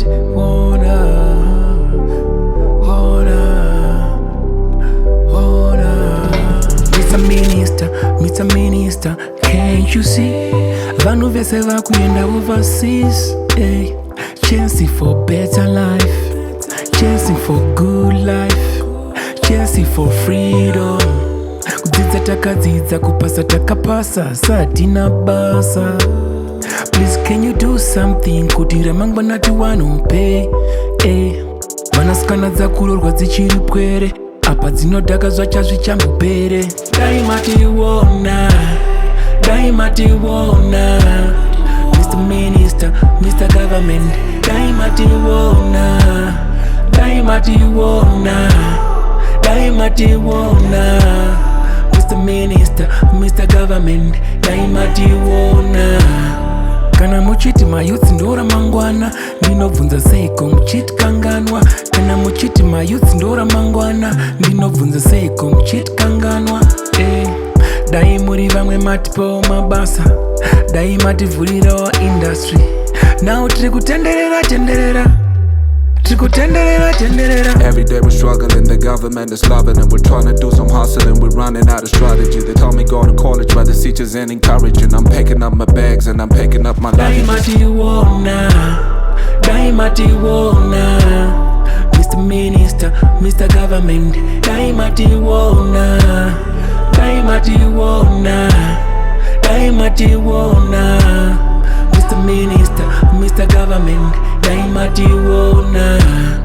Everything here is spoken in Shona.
Mationa. Mr. Minister, can't you see? Vanhu vese vakuenda overseas, hey. Chasing for better life, chasing for good life, chasing for freedom. Kudzidza takadzidza, kupasa takapasa, satina basa. Please can you do something kuti ramangwana tiwanope, hey. Vanasikana dzakurorwa dzichiri pwere, apa dzinodhaka zvachazvichambopere. Dai Mationa, Dai Mationa, Mr. Minister, Mr. Government. Dai Mationa, Dai Mationa, Dai Mationa, Mr. Minister, Mr. Government. Dai Mationa. Kana muchiti mayouth ndora mangwana, ndinobvunza seiko muchitkanganwa. Kana muchiti mayouth ndora mangwana, ndinobvunza seiko muchitkanganwa. Dai muri vamwe matipawo mabasa, dai mativhurirawo industry. Now tiri kutenderera tenderera, tiri kutenderera tenderera. Every day we're struggling, the government is loving and we're trying to do some hustling, we're running out of strategy. They told me go to college but the teachers ain't encouraging. I'm picking up my bags and I'm picking up my Dai luggage. Mationa, Dai Mationa, Mr. Minister, Mr. Government. Dai Mationa, Dai Mationa, Dai Mationa, Mr. Minister, Mr. Government. Dai Mationa.